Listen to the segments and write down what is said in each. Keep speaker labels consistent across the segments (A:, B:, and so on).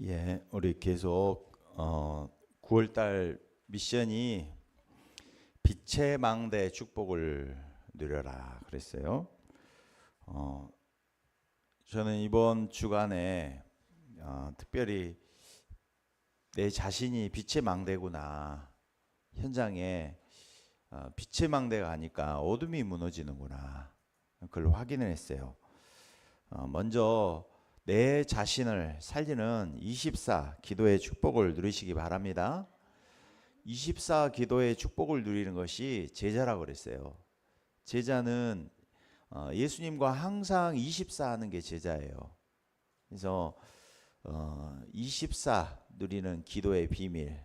A: 예, 우리 계속 9월달 미션이 빛의 망대 축복을 누려라 그랬어요. 저는 이번 주간에 특별히 내 자신이 빛의 망대구나, 현장에 빛의 망대가 아니까 어둠이 무너지는구나, 그걸 확인을 했어요. 먼저 내 자신을 살리는 24 기도의 축복을 누리시기 바랍니다. 24 기도의 축복을 누리는 것이 제자라고 그랬어요. 제자는 예수님과 항상 24 하는 게 제자예요. 그래서 24 누리는 기도의 비밀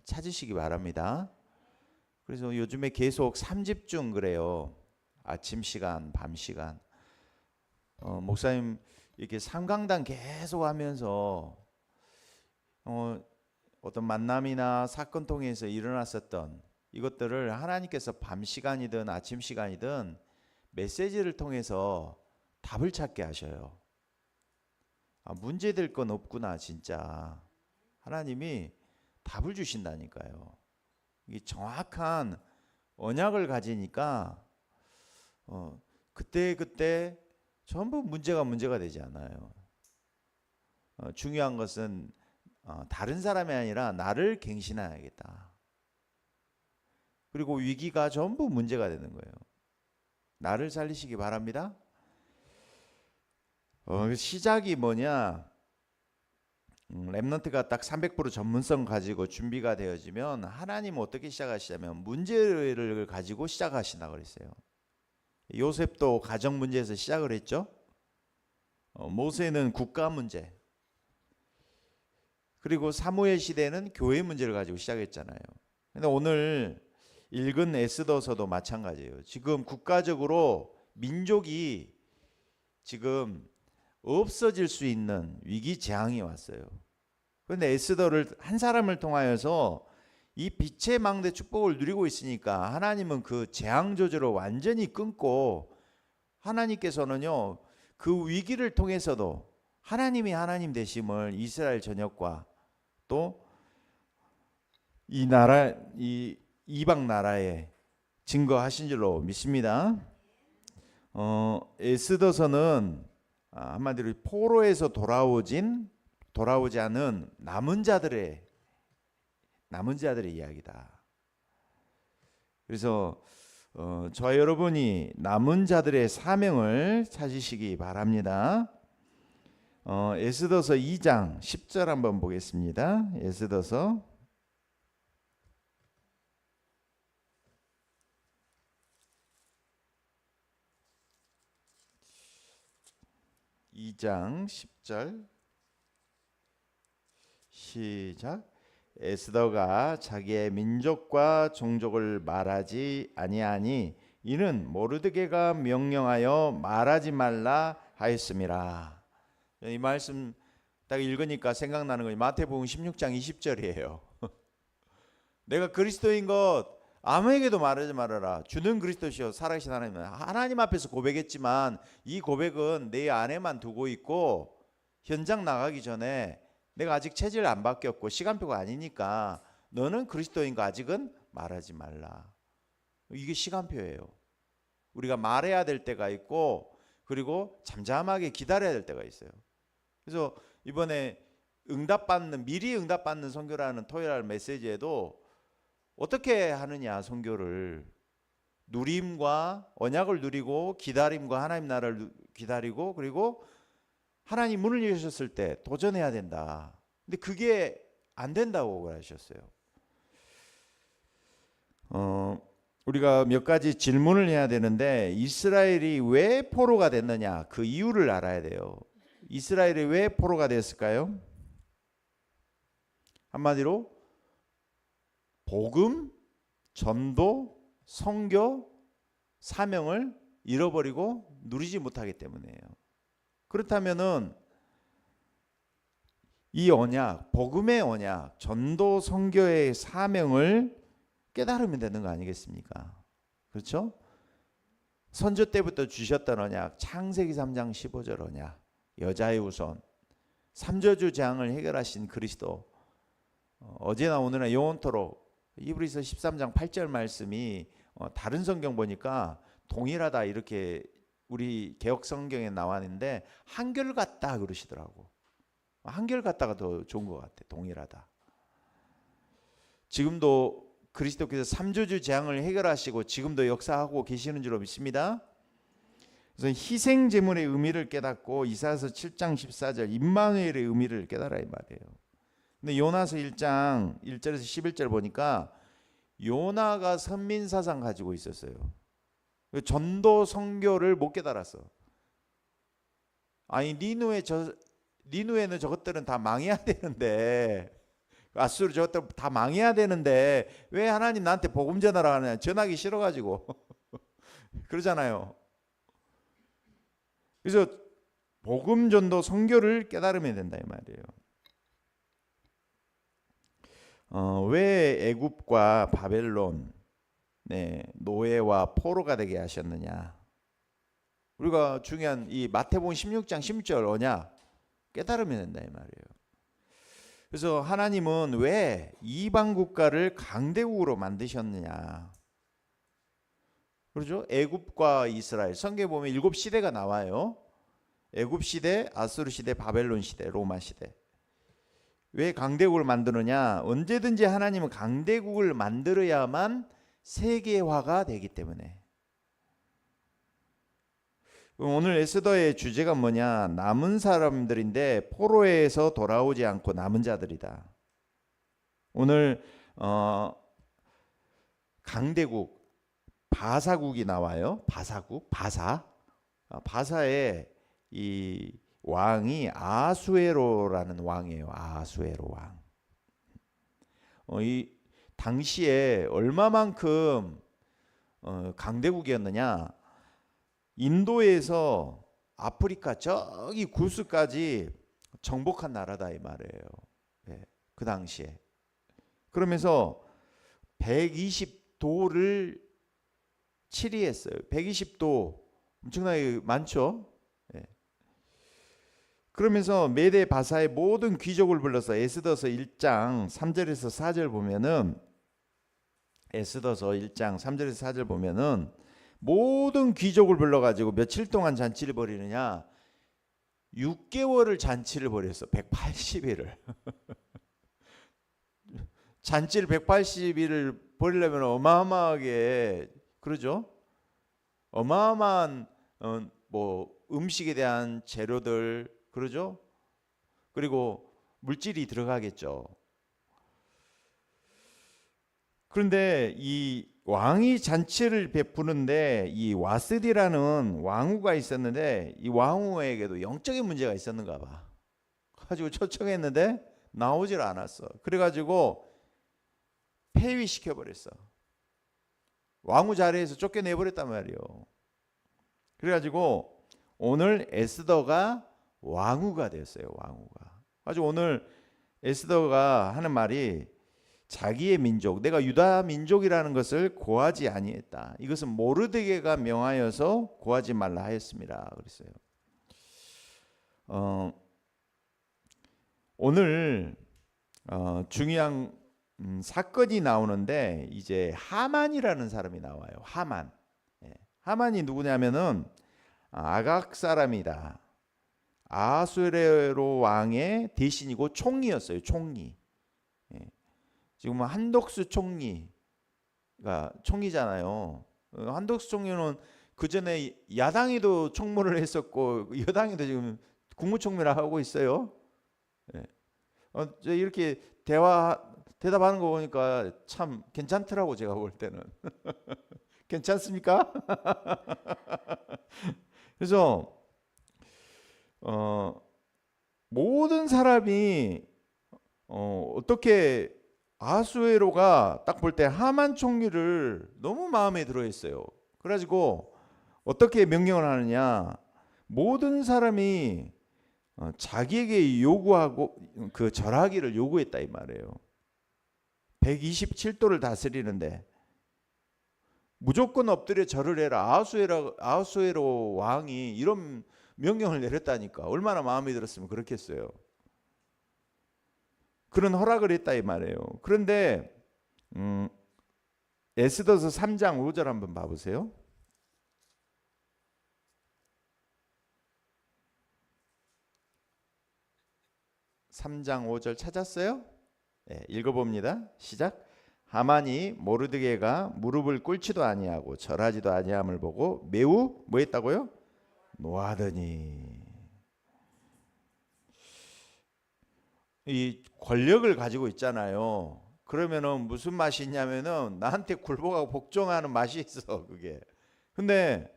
A: 찾으시기 바랍니다. 그래서 요즘에 계속 3집중 그래요. 아침 시간, 밤 시간. 목사님 이렇게 삼강단 계속 하면서 어떤 만남이나 사건 통해서 일어났었던 이것들을 하나님께서 밤 시간이든 아침 시간이든 메시지를 통해서 답을 찾게 하셔요. 문제될 건 없구나, 진짜. 하나님이 답을 주신다니까요. 이게 정확한 언약을 가지니까 그때 전부 문제가 되지 않아요. 중요한 것은 다른 사람이 아니라 나를 갱신해야겠다. 그리고 위기가 전부 문제가 되는 거예요. 나를 살리시기 바랍니다. 시작이 뭐냐? 랩넌트가 딱 300% 전문성 가지고 준비가 되어지면 하나님은 어떻게 시작하시냐면 문제를 가지고 시작하신다고 그랬어요. 요셉도 가정 문제에서 시작을 했죠. 모세는 국가 문제, 그리고 사무엘 시대는 교회 문제를 가지고 시작했잖아요. 근데 오늘 읽은 에스더서도 마찬가지예요. 지금 국가적으로 민족이 지금 없어질 수 있는 위기 재앙이 왔어요. 그런데 에스더를 한 사람을 통하여서 이 빛의 망대 축복을 누리고 있으니까 하나님은 그 재앙 조절을 완전히 끊고, 하나님께서는요 그 위기를 통해서도 하나님이 하나님 되심을 이스라엘 전역과 또 이 나라, 이 이방 나라에 증거하신 줄로 믿습니다. 에스더서는 한마디로 포로에서 돌아오지 않은 남은 자들의 이야기다. 그래서 저와 여러분이 남은 자들의 사명을 찾으시기 바랍니다. 에스더서 2장 10절 한번 보겠습니다. 에스더서 2장 10절 시작. 에스더가 자기의 민족과 종족을 말하지 아니하니 이는 모르드게가 명령하여 말하지 말라 하였음이라. 이 말씀 딱 읽으니까 생각나는 거 마태복음 16장 20절이에요. 내가 그리스도인 것 아무에게도 말하지 말아라. 주는 그리스도시요 살아계신 하나님. 하나님 앞에서 고백했지만 이 고백은 내 안에만 두고 있고 현장 나가기 전에 내가 아직 체질 안 바뀌었고 시간표가 아니니까 너는 그리스도인 거 아직은 말하지 말라. 이게 시간표예요. 우리가 말해야 될 때가 있고 그리고 잠잠하게 기다려야 될 때가 있어요. 그래서 이번에 미리 응답받는 선교라는 토요일 메시지에도 어떻게 하느냐, 선교를 누림과 언약을 누리고 기다림과 하나님 나라를 기다리고 그리고 하나님 문을 여셨을 때 도전해야 된다. 근데 그게 안 된다고 하셨어요. 우리가 몇 가지 질문을 해야 되는데, 이스라엘이 왜 포로가 됐느냐, 그 이유를 알아야 돼요. 이스라엘이 왜 포로가 됐을까요? 한마디로 복음, 전도, 선교, 사명을 잃어버리고 누리지 못하기 때문이에요. 그렇다면은 이 언약, 복음의 언약, 전도, 선교의 사명을 깨달으면 되는 거 아니겠습니까? 그렇죠? 선조 때부터 주셨던 언약, 창세기 3장 15절 언약, 여자의 우선, 삼저주 재앙을 해결하신 그리스도, 어제나 오늘나 영원토록 히브리서 13장 8절 말씀이 다른 성경 보니까 동일하다 이렇게 우리 개역 성경에 나왔는데 한결같다 그러시더라고. 한결같다가 더 좋은 것 같아. 동일하다. 지금도 그리스도께서 삼저주 재앙을 해결하시고 지금도 역사하고 계시는 줄로 믿습니다. 그래서 희생 제물의 의미를 깨닫고 이사야서 7장 14절 임마누엘의 의미를 깨달아야 말이에요. 근데 요나서 1장 1절에서 11절 보니까 요나가 선민사상 가지고 있었어요. 전도 선교를 못 깨달았어. 아니 니누에는 저것들은 다 망해야 되는데, 아수르 저것들 다 망해야 되는데 왜 하나님 나한테 복음 전하라 하냐. 전하기 싫어가지고 그러잖아요. 그래서 복음 전도 선교를 깨달으면 된다 이 말이에요. 왜 애굽과 바벨론 노예와 포로가 되게 하셨느냐. 우리가 중요한 이 마태복음 16장 16절 뭐냐 깨달으면 된다 이 말이에요. 그래서 하나님은 왜 이방 국가를 강대국으로 만드셨느냐. 그렇죠? 애굽과 이스라엘 성경에 보면 7시대가 나와요. 애굽 시대, 아수르 시대, 바벨론 시대, 로마 시대. 왜 강대국을 만드느냐? 언제든지 하나님은 강대국을 만들어야만 세계화가 되기 때문에. 오늘 에스더의 주제가 뭐냐? 남은 사람들인데 포로에서 돌아오지 않고 남은 자들이다. 오늘 강대국 바사국이 나와요. 바사국, 바사의 이 왕이 아수에로라는 왕이에요. 아수에로 왕. 이 당시에 얼마만큼 강대국이었느냐? 인도에서 아프리카 저기 구스까지 정복한 나라다 이 말이에요. 네, 그 당시에. 그러면서 120도를 치리했어요. 120도 엄청나게 많죠. 네. 그러면서 메대 바사의 모든 귀족을 불러서 에스더서 1장 3절에서 4절 보면은 에스더서 1장 3절에서 4절 보면은 모든 귀족을 불러가지고 며칠 동안 잔치를 벌이느냐? 6개월을 잔치를 벌였어. 180일을. 잔치를 180일을 벌이려면 어마어마하게 그러죠. 어마어마한 뭐 음식에 대한 재료들 그러죠. 그리고 물질이 들어가겠죠. 그런데 이 왕이 잔치를 베푸는데 이 와스디라는 왕후가 있었는데 이 왕후에게도 영적인 문제가 있었는가 봐. 가지고 초청했는데 나오질 않았어. 그래가지고 폐위시켜 버렸어. 왕후 자리에서 쫓겨내버렸단 말이에요. 그래가지고 오늘 에스더가 왕후가 됐어요. 왕후가. 아주 오늘 에스더가 하는 말이 자기의 민족, 내가 유다 민족이라는 것을 고하지 아니했다. 이것은 모르드게가 명하여서 고하지 말라 하였습니다. 그랬어요. 오늘 중요한 사건이 나오는데 이제 하만이라는 사람이 나와요. 하만. 하만이 누구냐면은 아각 사람이다. 아수에로 왕의 대신이고 총리였어요. 총리. 지금 한덕수 총리가 총리잖아요. 한덕수 총리는 그 전에 야당에도 총무를 했었고 여당에도 지금 국무총리를 하고 있어요. 이렇게 대답하는 거 보니까 참 괜찮더라고 제가 볼 때는. 괜찮습니까? 그래서 모든 사람이 어떻게 아수에로가 딱 볼 때 하만 총리를 너무 마음에 들어 했어요. 그래가지고 어떻게 명령을 하느냐? 모든 사람이 자기에게 요구하고 그 절하기를 요구했다 이 말이에요. 127도를 다스리는데 무조건 엎드려 절을 해라. 아수에로 왕이 이런 명령을 내렸다니까. 얼마나 마음에 들었으면 그렇겠어요. 그런 허락을 했다 이 말이에요. 그런데 에스더서 3장 5절 한번 봐보세요. 3장 5절 찾았어요? 네, 읽어봅니다. 시작. 하만이 모르드게가 무릎을 꿇지도 아니하고 절하지도 아니함을 보고 매우 뭐 했다고요? 노하더니. 이 권력을 가지고 있잖아요. 그러면은 무슨 맛이 있냐면은 나한테 굴복하고 복종하는 맛이 있어, 그게. 근데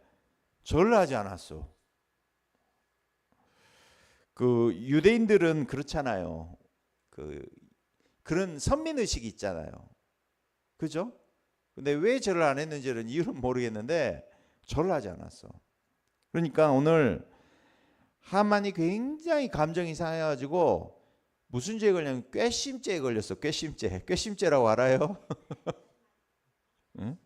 A: 절을 하지 않았어. 그 유대인들은 그렇잖아요. 그런 선민 의식이 있잖아요. 그죠? 근데 왜 절을 안 했는지는 이유는 모르겠는데 절을 하지 않았어. 그러니까 오늘 하만이 굉장히 감정이 상해가지고 무슨 죄에 걸냐면 괘씸죄에 걸렸어. 괘씸죄. 괘씸죄라고 알아요? 응?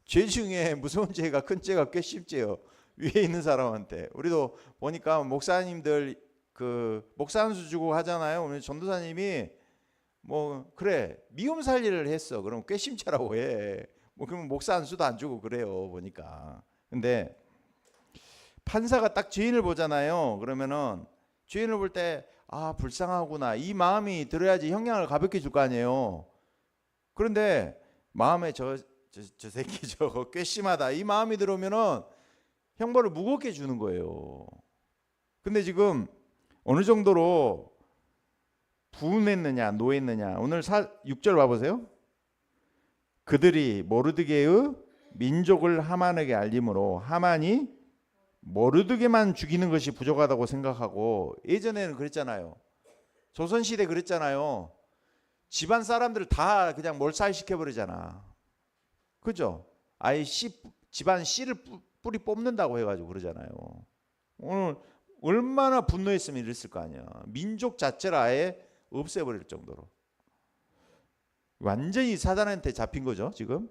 A: 죄 중에 무서운 죄가 큰 죄가 괘씸죄요. 위에 있는 사람한테. 우리도 보니까 목사님들 그 목사 안수 주고 하잖아요. 오늘 전도사님이 뭐 그래 미움 살리를 했어. 그럼 괘씸죄라고 해. 뭐 그러면 목사 안수도 안 주고 그래요. 보니까. 근데 판사가 딱 죄인을 보잖아요. 그러면은 죄인을 볼 때 아 불쌍하구나 이 마음이 들어야지 형량을 가볍게 줄 거 아니에요. 그런데 마음에 저 새끼 저거 괘씸하다 이 마음이 들어오면은 형벌을 무겁게 주는 거예요. 근데 지금 어느 정도로 분했느냐 노했느냐. 오늘 6절 봐보세요. 그들이 모르드게의 민족을 하만에게 알림으로 하만이 모르드게만 죽이는 것이 부족하다고 생각하고, 예전에는 그랬잖아요. 조선시대 그랬잖아요. 집안 사람들을 다 그냥 몰살시켜버리잖아. 그죠? 아예 집안 씨를 뿌리 뽑는다고 해가지고 그러잖아요. 오늘 얼마나 분노했으면 이랬을 거 아니야. 민족 자체를 아예 없애버릴 정도로. 완전히 사단한테 잡힌 거죠 지금.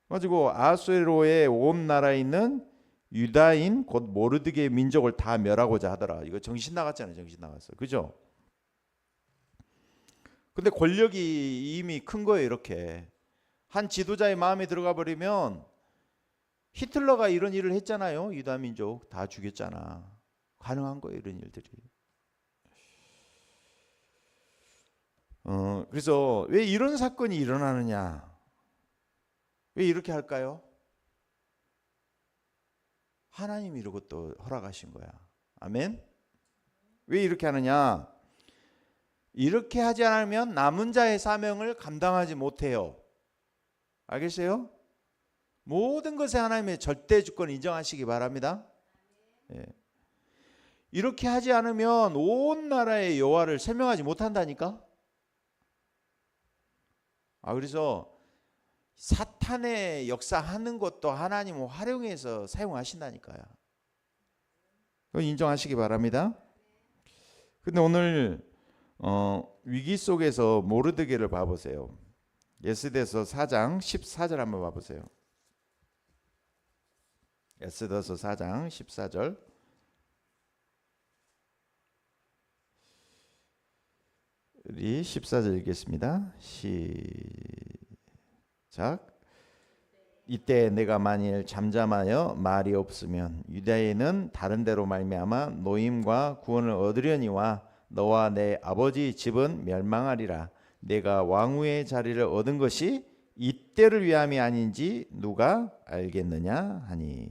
A: 가지고 아수에로의 온 나라에 있는 유다인 곧 모르드게의 민족을 다 멸하고자 하더라. 이거 정신 나갔잖아요. 정신 나갔어. 그죠? 근데 권력이 이미 큰 거예요. 이렇게 한 지도자의 마음에 들어가 버리면, 히틀러가 이런 일을 했잖아요. 유다 민족 다 죽였잖아. 가능한 거예요. 이런 일들이. 그래서 왜 이런 사건이 일어나느냐? 왜 이렇게 할까요? 하나님이 이것도 허락하신 거야. 아멘. 왜 이렇게 하느냐? 이렇게 하지 않으면 남은 자의 사명을 감당하지 못해요. 알겠어요? 모든 것에 하나님의 절대 주권을 인정하시기 바랍니다. 예. 이렇게 하지 않으면 온 나라의 여호와를 설명하지 못한다니까. 그래서 사탄의 역사하는 것도 하나님은 활용해서 사용하신다니까요. 그건 인정하시기 바랍니다. 근데 오늘 위기 속에서 모르드게를 봐보세요. 에스더서 4장 14절 한번 봐보세요. 에스더서 4장 14절. 우리 14절 읽겠습니다. 시작. 이때 내가 만일 잠잠하여 말이 없으면 유다에는 다른 데로 말미암아 노임과 구원을 얻으려니와 너와 내 아버지 집은 멸망하리라. 내가 왕후의 자리를 얻은 것이 이때를 위함이 아닌지 누가 알겠느냐 하니.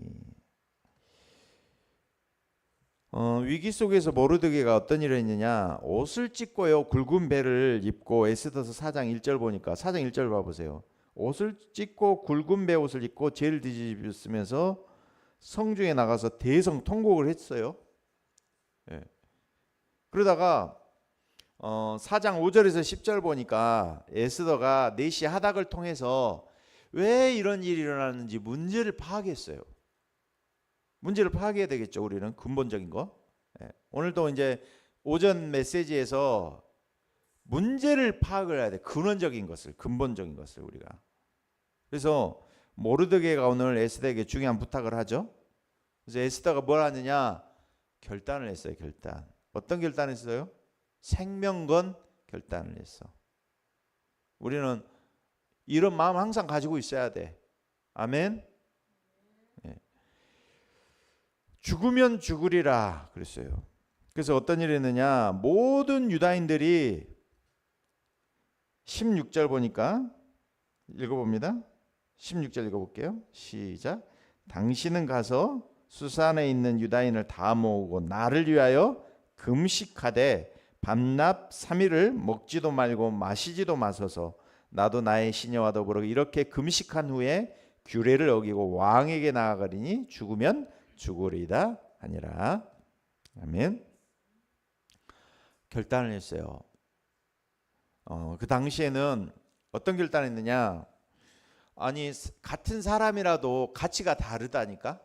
A: 위기 속에서 모르드게가 어떤 일을 했느냐. 옷을 찢고요 굵은 배를 입고, 에스더서 4장 1절 보니까 4장 1절 봐보세요. 옷을 찢고 굵은 배 옷을 입고 죄를 뒤집으면서 성중에 나가서 대성통곡을 했어요. 예. 그러다가 4장 5절에서 10절 보니까 에스더가 내시 하닥을 통해서 왜 이런 일이 일어났는지 문제를 파악했어요. 문제를 파악해야 되겠죠. 우리는 근본적인 거. 예. 오늘도 이제 오전 메시지에서 문제를 파악을 해야 돼. 근원적인 것을, 근본적인 것을 우리가. 그래서 모르드게가 오늘 에스더에게 중요한 부탁을 하죠. 그래서 에스더가 뭘 하느냐? 결단을 했어요. 결단. 어떤 결단을 했어요? 생명 건 결단을 했어. 우리는 이런 마음 항상 가지고 있어야 돼. 아멘. 예. 죽으면 죽으리라 그랬어요. 그래서 어떤 일이 있느냐, 모든 유다인들이 16절 보니까 읽어봅니다. 16절 읽어볼게요. 시작. 당신은 가서 수산에 있는 유다인을 다 모으고 나를 위하여 금식하되 밤낮 3일을 먹지도 말고 마시지도 마소서. 나도 나의 시녀와 더불어 이렇게 금식한 후에 규례를 어기고 왕에게 나아가리니 죽으면 죽으리이다 하니라. 아멘. 결단을 했어요. 그 당시에는 어떤 결단을 했느냐, 아니 같은 사람이라도 가치가 다르다니까.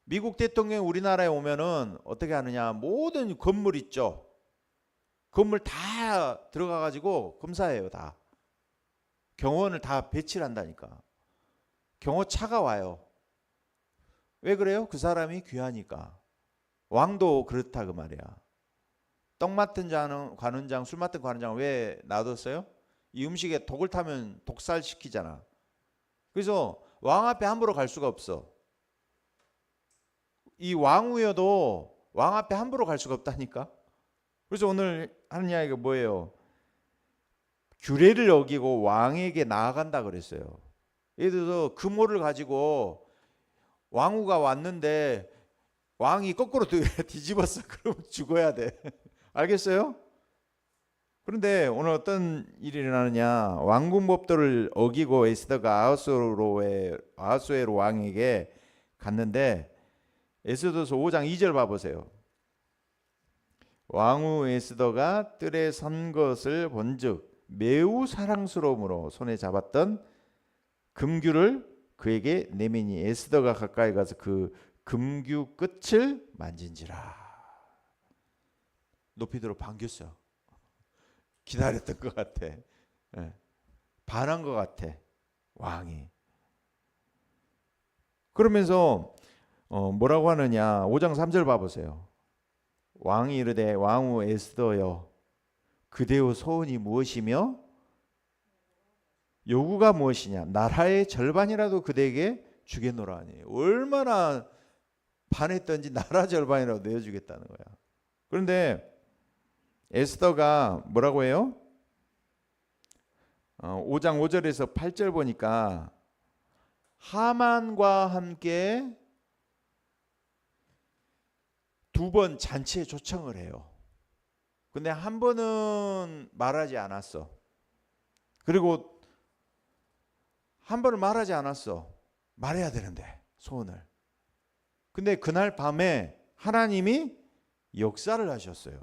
A: 미국 대통령이 우리나라에 오면은 어떻게 하느냐, 모든 건물 있죠, 건물 다 들어가 가지고 검사해요. 다 경호원을 다 배치를 한다니까. 경호차가 와요. 왜 그래요? 그 사람이 귀하니까. 왕도 그렇다 그 말이야. 떡 맡은 관원장, 술 맡은 관원장 왜 놔뒀어요? 이 음식에 독을 타면 독살시키잖아. 그래서 왕 앞에 함부로 갈 수가 없어. 이 왕후여도 왕 앞에 함부로 갈 수가 없다니까. 그래서 오늘 하는 이야기가 뭐예요? 규례를 어기고 왕에게 나아간다 그랬어요. 예를 들어서 금호를 가지고 왕후가 왔는데 왕이 거꾸로 뒤집었어. 그러면 죽어야 돼. 알겠어요? 그런데 오늘 어떤 일이 일어나느냐, 왕궁법도를 어기고 에스더가 아하수에로 왕에게 갔는데, 에스더서 5장 2절 봐보세요. 왕후 에스더가 뜰에 선 것을 본즉 매우 사랑스러움으로 손에 잡았던 금규를 그에게 내미니 에스더가 가까이 가서 그 금규 끝을 만진지라. 높이 들어 반겼어. 기다렸던 것 같아. 예. 반한 것 같아. 왕이. 그러면서 뭐라고 하느냐, 5장 3절 봐보세요. 왕이 이르되 왕후 에스더여, 그대의 소원이 무엇이며 요구가 무엇이냐, 나라의 절반이라도 그대에게 주겠노라 하니. 얼마나 반했던지 나라 절반이라도 내어주겠다는 거야. 그런데 에스더가 뭐라고 해요? 5장 5절에서 8절 보니까 하만과 함께 2번 잔치에 초청을 해요. 근데 한 번은 말하지 않았어. 그리고 한 번은 말하지 않았어. 말해야 되는데 소원을. 근데 그날 밤에 하나님이 역사를 하셨어요.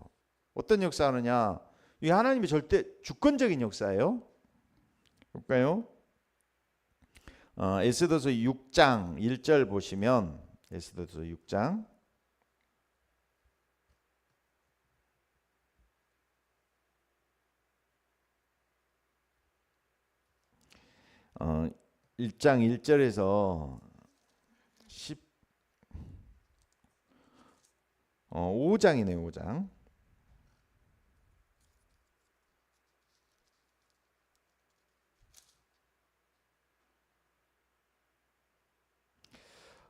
A: 어떤 역사하느냐, 이 하나님이 절대 주권적인 역사예요. 볼까요? 에스더서 6장 1절 보시면, 에스더서 6장 1장 1절에서 5장이네요. 5장.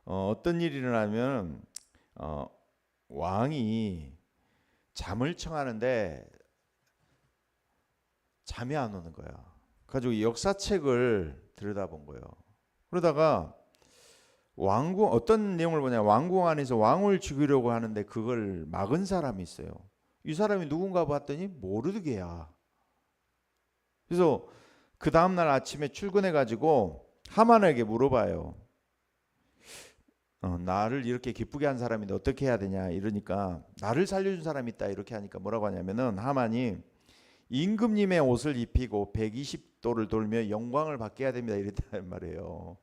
A: 어떤 일이 일어나면 왕이 잠을 청하는데 잠이 안 오는 거야. 가지고 역사책을 들여다본 거예요. 그러다가 왕궁, 어떤 내용을 보냐, 왕궁 안에서 왕을 죽이려고 하는데 그걸 막은 사람이 있어요. 이 사람이 누군가 봤더니 모르드게야. 그래서 그 다음날 아침에 출근해 가지고 하만에게 물어봐요. 나를 이렇게 기쁘게 한 사람인데 어떻게 해야 되냐 이러니까, 나를 살려준 사람이 있다 이렇게 하니까 뭐라고 하냐면은, 하만이 임금님의 옷을 입히고 120도를 돌며 영광을 받게 해야 됩니다 이랬단 말이에요.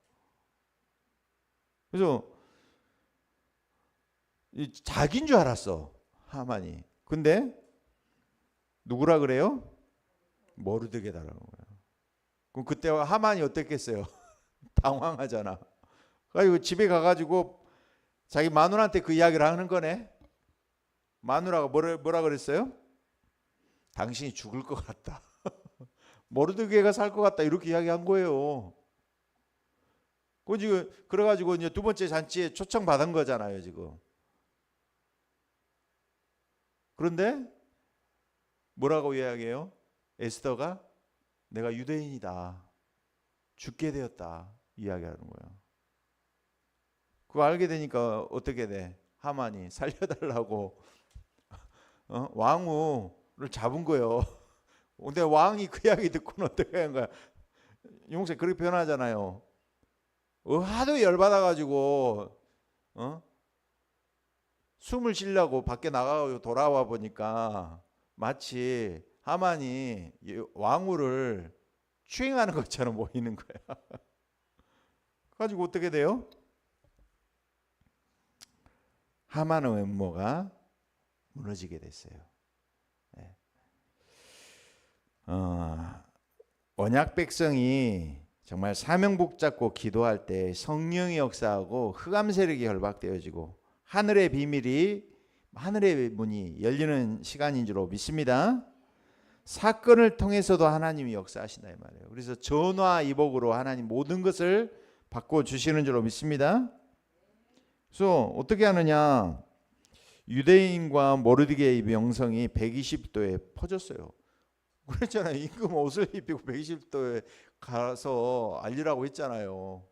A: 그래서 자기인 줄 알았어 하만이. 근데 누구라 그래요? 모르드게다라는 거예요. 그럼 그때 하만이 어땠겠어요? 당황하잖아. 그리고 집에 가가지고 자기 마누라한테 그 이야기를 하는 거네. 마누라가 뭐라 그랬어요? 당신이 죽을 것 같다. 모르드게가 살 것 같다. 이렇게 이야기한 거예요. 그 지금 그래가지고 이제 두 번째 잔치에 초청받은 거잖아요, 지금. 그런데 뭐라고 이야기해요? 에스더가 내가 유대인이다. 죽게 되었다. 이야기하는 거예요. 그거 알게 되니까 어떻게 돼? 하만이 살려달라고 왕후를 잡은 거예요. 근데 왕이 그 이야기 듣고는 어떻게 하는 거야? 용세 그렇게 표현하잖아요. 하도 열받아가지고 숨을 쉬려고 밖에 나가고 돌아와 보니까 마치 하만이 왕후를 추행하는 것처럼 보이는 거야. 가지고 어떻게 돼요? 하만의 음모가 무너지게 됐어요. 네. 언약 백성이 정말 사명 붙잡고 기도할 때 성령의 역사하고 흑암 세력이 결박되어지고 하늘의 비밀이 하늘의 문이 열리는 시간인 줄로 믿습니다. 사건을 통해서도 하나님이 역사하신다 이 말이에요. 그래서 전화 이복으로 하나님 모든 것을 바꿔 주시는 줄로 믿습니다. 그래서 어떻게 하느냐? 유대인과 모르드게의 명성이 120도에 퍼졌어요. 그랬잖아요. 임금 옷을 입히고 120도에 가서 알리라고 했잖아요.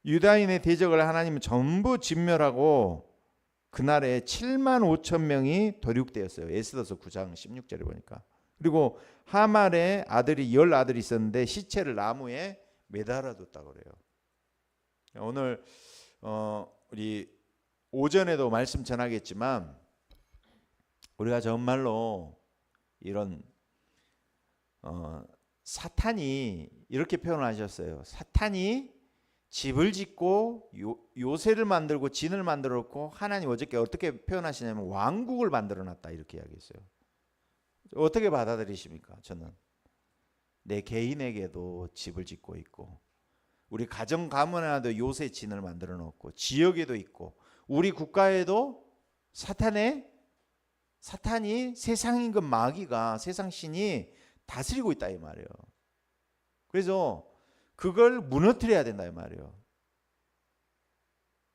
A: 유다인의 대적을 하나님은 전부 진멸하고 그날에 7만 5천 명이 도륙되었어요. 에스더서 9장 16절에 보니까. 그리고 하만의 아들이 10아들이 있었는데 시체를 나무에 매달아 뒀다고 그래요. 오늘 우리 오전에도 말씀 전하겠지만 우리가 정말로 이런 사탄이 이렇게 표현하셨어요. 사탄이 집을 짓고 요새를 만들고 진을 만들었고 하나님 어떻게 표현하시냐면 왕국을 만들어놨다 이렇게 이야기했어요. 어떻게 받아들이십니까? 저는 내 개인에게도 집을 짓고 있고 우리 가정 가문에도 요새 진을 만들어 놓고 지역에도 있고 우리 국가에도 사탄이 세상 임금 마귀가 세상 신이 다스리고 있다 이 말이에요. 그래서 그걸 무너뜨려야 된다 이 말이에요.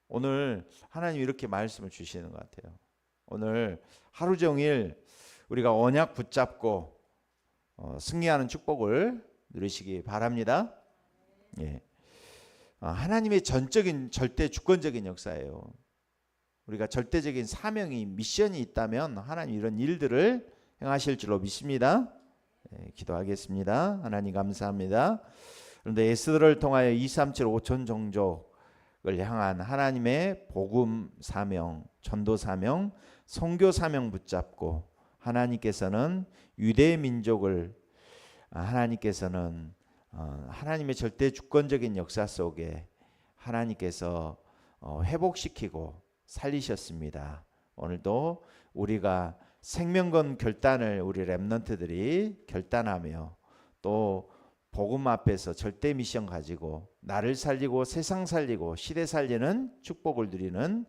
A: 오늘 하나님 이렇게 말씀을 주시는 것 같아요. 오늘 하루 종일 우리가 언약 붙잡고 승리하는 축복을 누리시기 바랍니다. 예. 하나님의 전적인 절대 주권적인 역사예요. 우리가 절대적인 사명이 미션이 있다면 하나님 이런 일들을 행하실 줄로 믿습니다. 예, 기도하겠습니다. 하나님 감사합니다. 그런데 에스더를 통하여 237 5천 종족을 향한 하나님의 복음 사명, 전도 사명, 선교 사명 붙잡고 하나님께서는 유대 민족을 하나님께서는 하나님의 절대 주권적인 역사 속에 하나님께서 회복시키고 살리셨습니다. 오늘도 우리가 생명건 결단을 우리 렘넌트들이 결단하며 또 복음 앞에서 절대 미션 가지고 나를 살리고 세상 살리고 시대 살리는 축복을 누리는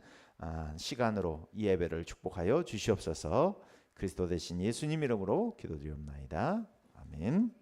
A: 시간으로 이 예배를 축복하여 주시옵소서. 그리스도 대신 예수님 이름으로 기도드리옵나이다. 아멘.